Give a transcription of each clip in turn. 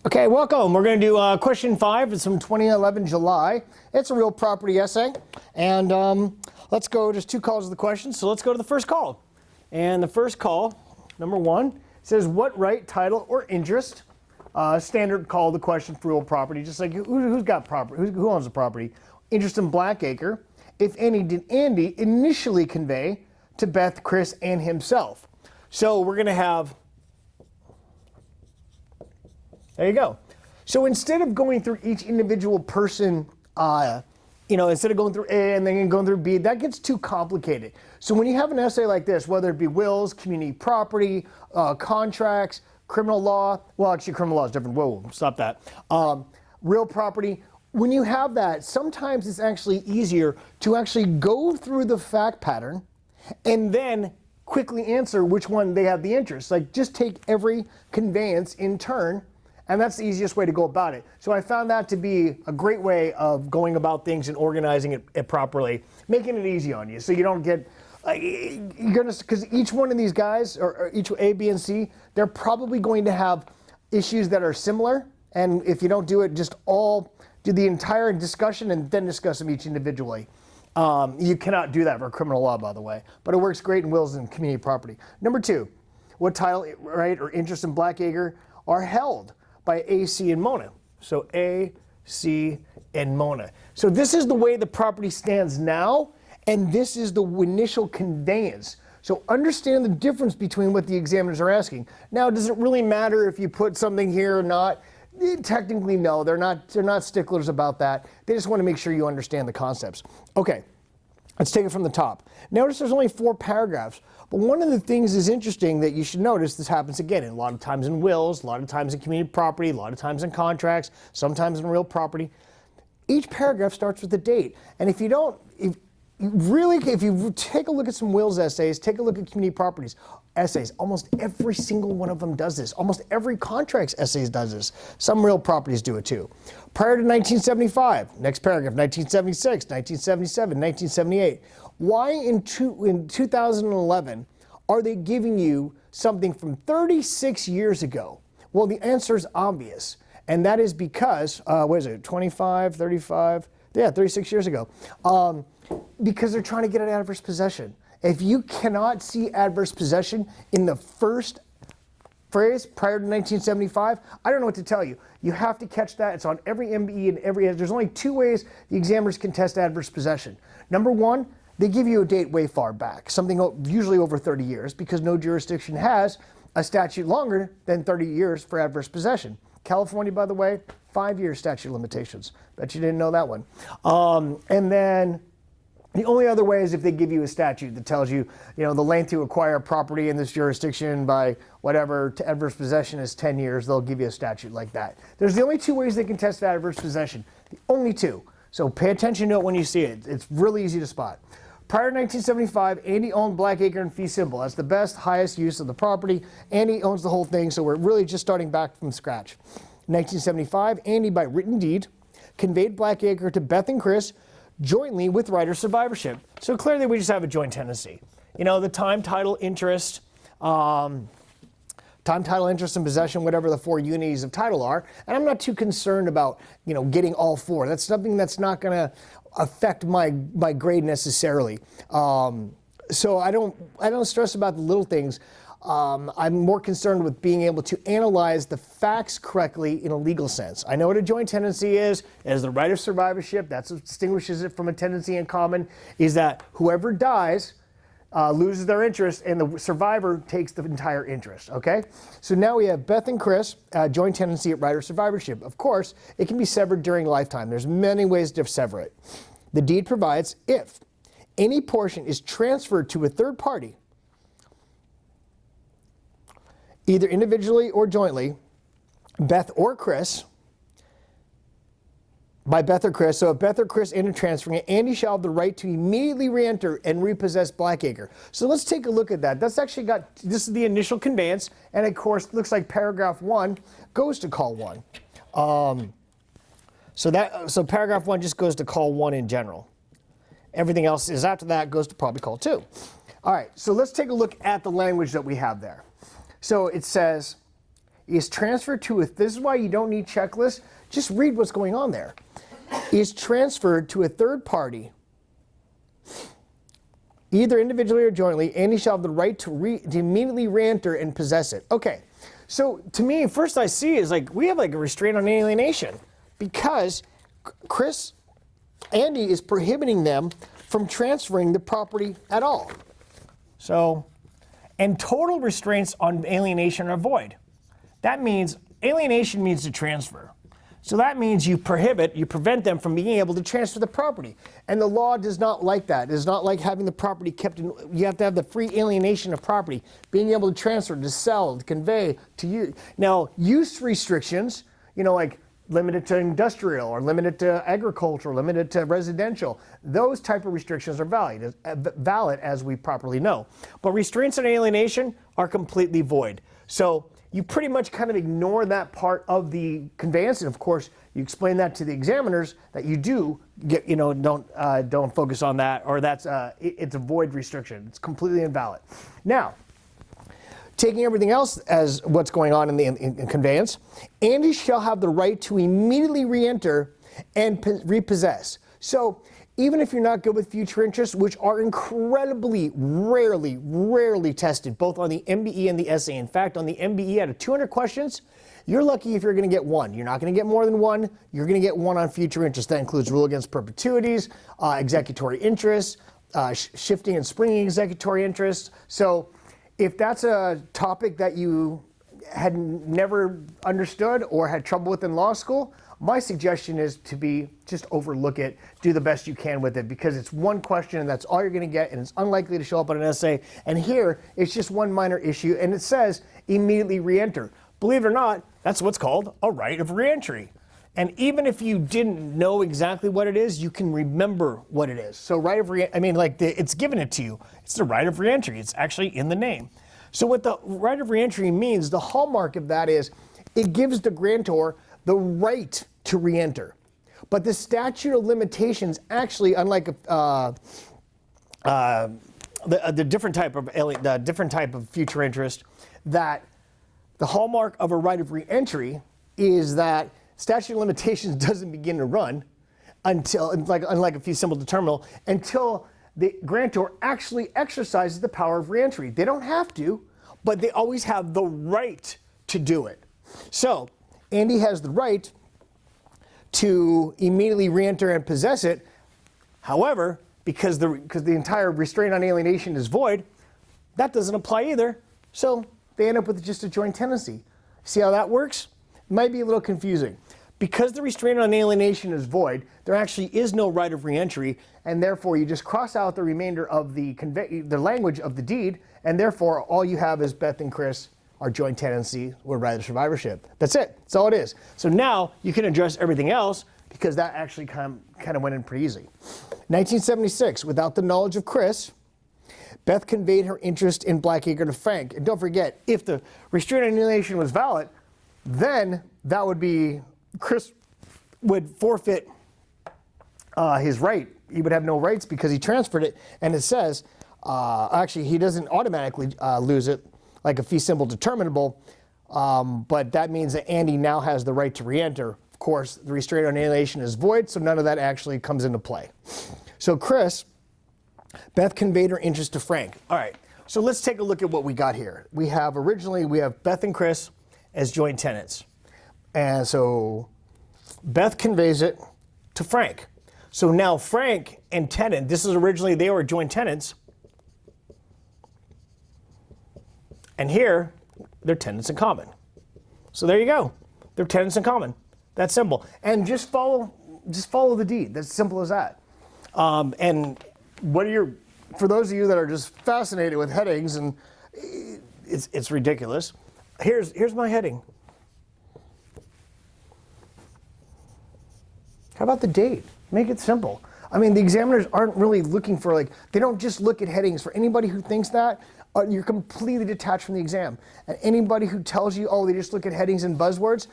Okay, welcome. We're going to do question 5. It's from 2011 July. It's a real property essay. And let's go, just 2 calls of the question. So let's go to the first call. And the first call, number 1, says what right, title, or interest, standard call of the question for real property, just like who's got property, who owns the property, interest in Blackacre, if any, did Andy initially convey to Beth, Chris, and himself. So we're going to have, there you go. So instead of going through each individual person, instead of going through A and then going through B, that gets too complicated. So when you have an essay like this, whether it be wills, community property, contracts, criminal law, well, actually criminal law is different. Whoa, stop that. Real property. When you have that, sometimes it's actually easier to actually go through the fact pattern and then quickly answer which one they have the interest. Like just take every conveyance in turn, and that's the easiest way to go about it. So I found that to be a great way of going about things and organizing it properly, making it easy on you so you don't get, because each one of these guys, or each A, B, and C, they're probably going to have issues that are similar, and if you don't do it, just all do the entire discussion and then discuss them each individually. You cannot do that for criminal law, by the way, but it works great in wills and community property. Number 2, what title, right, or interest in Blackacre are held by A, C, and Mona. So A, C, and Mona. So this is the way the property stands now, and this is the initial conveyance. So understand the difference between what the examiners are asking. Now, does it really matter if you put something here or not? Technically, no. They're not sticklers about that. They just want to make sure you understand the concepts. Okay, let's take it from the top. Notice there's only 4 paragraphs. But one of the things is interesting that you should notice, this happens again a lot of times in wills, a lot of times in community property, a lot of times in contracts, sometimes in real property. Each paragraph starts with a date. And if you take a look at some wills essays, take a look at community properties essays, almost every single one of them does this. Almost every contracts essays does this. Some real properties do it too. Prior to 1975, next paragraph, 1976, 1977, 1978. Why in 2011 are they giving you something from 36 years ago? Well, the answer is obvious. And that is because, 36 years ago. Because they're trying to get an adverse possession. If you cannot see adverse possession in the first phrase prior to 1975, I don't know what to tell you. You have to catch that. It's on every MBE and there's only 2 ways the examiners can test adverse possession. Number 1, they give you a date way far back, something usually over 30 years, because no jurisdiction has a statute longer than 30 years for adverse possession. California, by the way, 5-year statute of limitations. Bet you didn't know that one. And then the only other way is if they give you a statute that tells you, the length to acquire property in this jurisdiction by whatever to adverse possession is 10 years, they'll give you a statute like that. There's the only 2 ways they can test adverse possession. The only 2. So pay attention to it when you see it. It's really easy to spot. Prior to 1975, Andy owned Blackacre and fee simple. That's the best, highest use of the property. Andy owns the whole thing, so we're really just starting back from scratch. 1975, Andy, by written deed, conveyed Blackacre to Beth and Chris jointly with right of survivorship. So clearly we just have a joint tenancy. The time, title, interest, and possession, whatever the 4 unities of title are. And I'm not too concerned about, getting all 4. That's something that's not going to affect my grade necessarily. So I don't stress about the little things. I'm more concerned with being able to analyze the facts correctly in a legal sense. I know what a joint tenancy is. It is the right of survivorship. That's what distinguishes it from a tenancy in common, is that whoever dies loses their interest and the survivor takes the entire interest, okay? So now we have Beth and Chris, joint tenancy at right of survivorship. Of course, it can be severed during lifetime. There's many ways to sever it. The deed provides if any portion is transferred to a third party, either individually or jointly, Beth or Chris, by Beth or Chris. So if Beth or Chris end up transferring it, Andy shall have the right to immediately re-enter and repossess Blackacre. So let's take a look at that. That's actually this is the initial conveyance, and of course, looks like paragraph 1 goes to call 1. So paragraph 1 just goes to call 1 in general. Everything else is after that goes to probably call 2. All right, so let's take a look at the language that we have there. So it says, is transferred to this is why you don't need checklists. Just read what's going on there. Is transferred to a third party, either individually or jointly, and he shall have the right to immediately re-enter and possess it. Okay, so to me, first I see is like we have like a restraint on alienation because Andy is prohibiting them from transferring the property at all. So, and total restraints on alienation are void. That means alienation means to transfer. So that means you prevent them from being able to transfer the property. And the law does not like that. It is not like having the property kept in, you have to have the free alienation of property, being able to transfer, to sell, to convey, to use. Now, use restrictions, like limited to industrial or limited to agriculture, limited to residential, those type of restrictions are valid as we properly know. But restraints on alienation are completely void. So you pretty much kind of ignore that part of the conveyance, and of course you explain that to the examiners that you do get, don't focus on that, or that's it's a void restriction. It's completely invalid. Now, taking everything else as what's going on in the conveyance, Andy shall have the right to immediately re-enter and repossess. So even if you're not good with future interests, which are incredibly rarely tested, both on the MBE and the essay. In fact, on the MBE, out of 200 questions, you're lucky if you're going to get one. You're not going to get more than one. You're going to get one on future interest. That includes rule against perpetuities, executory interests, shifting and springing executory interests. So if that's a topic that you had never understood or had trouble with in law school, my suggestion is to just overlook it, do the best you can with it, because it's one question and that's all you're going to get, and it's unlikely to show up on an essay. And here, it's just one minor issue, and it says immediately re-enter. Believe it or not, that's what's called a right of re-entry. And even if you didn't know exactly what it is, you can remember what it is. So right of it's given it to you. It's the right of re-entry. It's actually in the name. So what the right of re-entry means, the hallmark of that is it gives the grantor the right to re-enter. But the statute of limitations actually, unlike the different type of future interest, that the hallmark of a right of re-entry is that statute of limitations doesn't begin to run until, unlike a fee simple determinable, until the grantor actually exercises the power of re-entry. They don't have to, but they always have the right to do it. So Andy has the right to immediately re-enter and possess it. However, because the entire restraint on alienation is void, that doesn't apply either. So they end up with just a joint tenancy. See how that works? It might be a little confusing. Because the restraint on alienation is void, there actually is no right of re-entry, and therefore you just cross out the remainder of the language of the deed, and therefore all you have is Beth and Chris are joint tenancy or right of survivorship. That's it. That's all it is. So now you can address everything else because that actually kind of went in pretty easy. 1976, without the knowledge of Chris, Beth conveyed her interest in Blackacre to Frank. And don't forget, if the restraint on alienation was valid, then that would be Chris would forfeit his right. He would have no rights because he transferred it. And it says, actually, he doesn't automatically lose it like a fee simple determinable, but that means that Andy now has the right to re-enter. Of course, the restraint on alienation is void, so none of that actually comes into play. So Beth conveyed her interest to Frank. All right, so let's take a look at what we got here. We have Beth and Chris as joint tenants. And so Beth conveys it to Frank. So now Frank and tenant, they were joint tenants. And here, they're tenants in common. So there you go. They're tenants in common. That's simple. And just follow the deed. That's simple as that. And for those of you that are just fascinated with headings, and it's ridiculous, here's my heading. How about the date? Make it simple. I mean, the examiners aren't really looking for, they don't just look at headings. For anybody who thinks that, you're completely detached from the exam. And anybody who tells you, they just look at headings and buzzwords,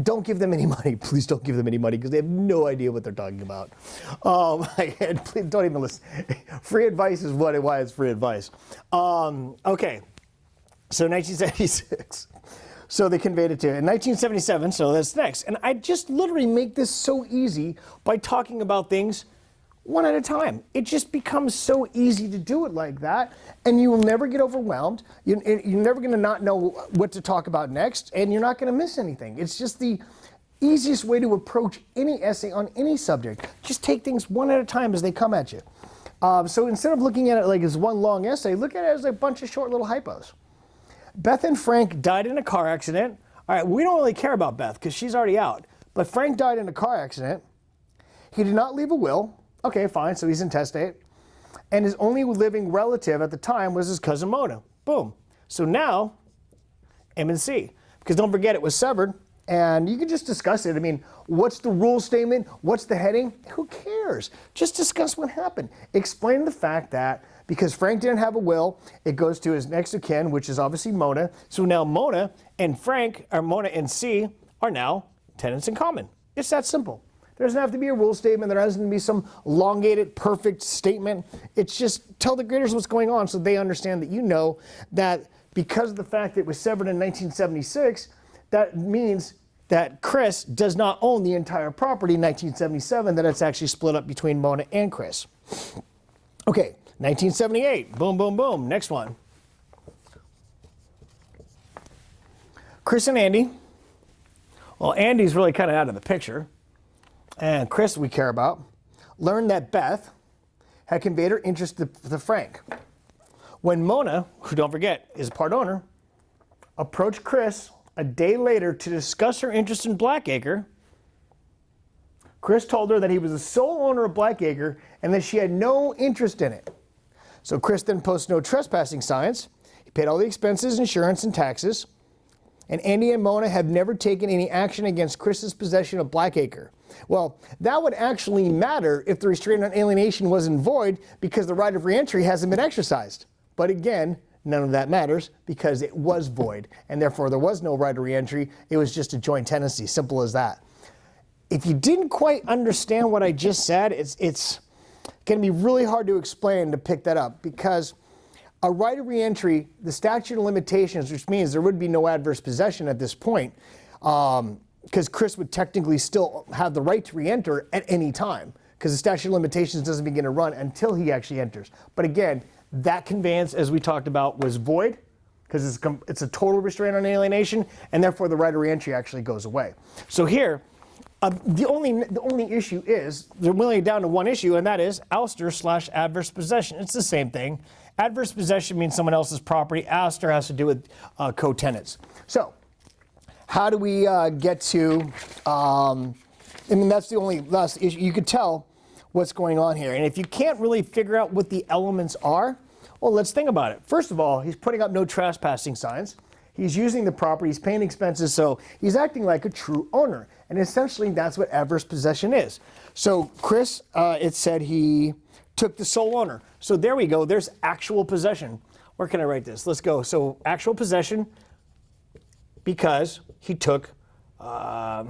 don't give them any money. Please don't give them any money because they have no idea what they're talking about. Please don't even listen. Free advice is why it's free advice. Okay, so 1976. So they conveyed it to in 1977, so that's next. And I just literally make this so easy by talking about things one at a time. It just becomes so easy to do it like that, and you will never get overwhelmed. You're never going to not know what to talk about next, and you're not going to miss anything. It's just the easiest way to approach any essay on any subject. Just take things one at a time as they come at you. So instead of looking at it like as one long essay, look at it as a bunch of short little hypos. Beth and Frank died in a car accident. All right, we don't really care about Beth because she's already out. But Frank died in a car accident. He did not leave a will. Okay, fine, so he's intestate. And his only living relative at the time was his cousin Mona. Boom. So now, M and C. Because don't forget, it was severed. And you can just discuss it. I mean, what's the rule statement? What's the heading? Who cares? Just discuss what happened. Explain the fact that because Frank didn't have a will, it goes to his next of kin, which is obviously Mona. So now Mona and Frank, or Mona and C, are now tenants in common. It's that simple. There doesn't have to be a rule statement. There doesn't have to be some elongated, perfect statement. It's just tell the graders what's going on so they understand that you know that because of the fact that it was severed in 1976, that means that Chris does not own the entire property in 1977, that it's actually split up between Mona and Chris. Okay, 1978, boom, boom, boom. Next one. Chris and Andy. Well, Andy's really kind of out of the picture. And Chris, we care about, learned that Beth had conveyed her interest to Frank. When Mona, who don't forget is part owner, approached Chris a day later to discuss her interest in Blackacre, Chris told her that he was the sole owner of Blackacre and that she had no interest in it. So Chris then posted no trespassing signs. He paid all the expenses, insurance, and taxes. And Andy and Mona have never taken any action against Chris's possession of Blackacre. Well, that would actually matter if the restraint on alienation wasn't void because the right of reentry hasn't been exercised. But again, none of that matters because it was void, and therefore there was no right of reentry. It was just a joint tenancy, simple as that. If you didn't quite understand what I just said, it's going to be really hard to explain to pick that up because a right of reentry, the statute of limitations, which means there would be no adverse possession at this point, because Chris would technically still have the right to reenter at any time because the statute of limitations doesn't begin to run until he actually enters. But again, that conveyance, as we talked about, was void because it's a total restraint on alienation, and therefore the right of reentry actually goes away. So here, the only issue is, they're really down to one issue, and that is ouster / adverse possession. It's the same thing. Adverse possession means someone else's property. Ouster has to do with co-tenants. So how do we get to, I mean, that's the only last issue. You could tell what's going on here. And if you can't really figure out what the elements are, well, let's think about it. First of all, he's putting up no trespassing signs. He's using the property, he's paying expenses, so he's acting like a true owner. And essentially, that's what adverse possession is. So Chris, it said he took the sole owner. So there we go, there's actual possession. Where can I write this? Let's go. So actual possession because he took, because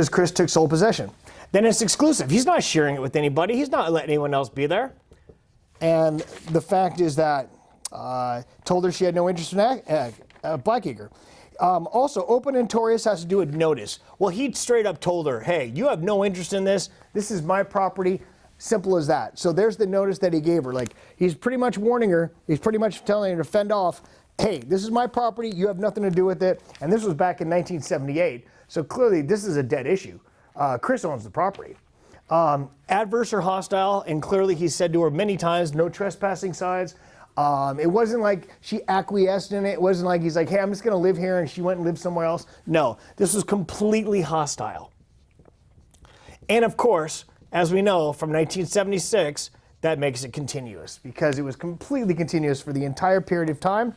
Chris took sole possession. Then it's exclusive. He's not sharing it with anybody. He's not letting anyone else be there. And the fact is that told her she had no interest in Blackacre. Also, open and notorious has to do with notice. Well, he straight up told her, hey, you have no interest in this. This is my property. Simple as that. So there's the notice that he gave her. Like, he's pretty much warning her. He's pretty much telling her to fend off. Hey, this is my property. You have nothing to do with it. And this was back in 1978. So clearly, this is a dead issue. Chris owns the property. Adverse or hostile, and clearly he said to her many times, no trespassing signs. It wasn't like she acquiesced in it. It wasn't like he's like, hey, I'm just going to live here, and she went and lived somewhere else. No, this was completely hostile. And of course, as we know from 1976, that makes it continuous because it was completely continuous for the entire period of time.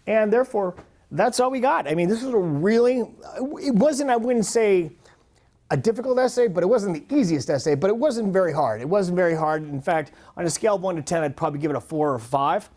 And therefore, that's all we got. I mean, this was a really, it wasn't, I wouldn't say a difficult essay, but it wasn't the easiest essay, but it wasn't very hard. It wasn't very hard. In fact, on a scale of 1 to 10, I'd probably give it a 4 or 5.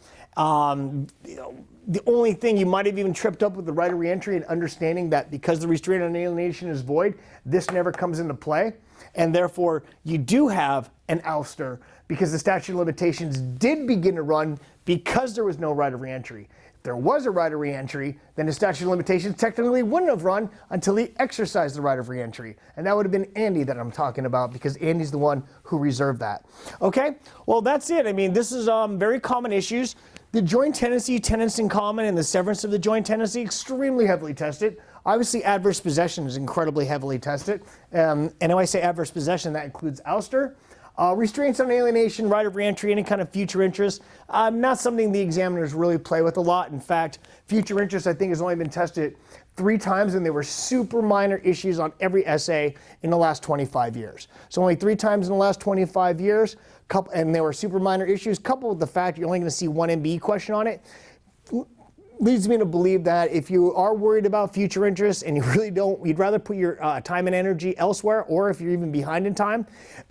The only thing you might have even tripped up with the right of reentry and understanding that because the restraint on alienation is void, this never comes into play. And therefore, you do have an ouster because the statute of limitations did begin to run because there was no right of reentry. there was a right of reentry, then the statute of limitations technically wouldn't have run until he exercised the right of reentry. And that would have been Andy that I'm talking about, because Andy's the one who reserved that. Okay, well, that's it. I mean, this is very common issues. The joint tenancy, tenants in common, and the severance of the joint tenancy, extremely heavily tested. Obviously, adverse possession is incredibly heavily tested. And when I say adverse possession, that includes ouster. Restraints on alienation, right of reentry, any kind of future interest, not something the examiners really play with a lot. In fact, future interest, I think, has only been tested 3 times, and there were super minor issues on every essay in the last 25 years. So only 3 times in the last 25 years, and there were super minor issues, coupled with the fact you're only going to see 1 MBE question on it, leads me to believe that if you are worried about future interest and you really don't, you'd rather put your time and energy elsewhere, or if you're even behind in time,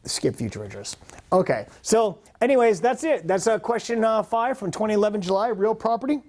skip future interest. Okay, so anyways, that's it. That's question 5 from 2011 July, real property.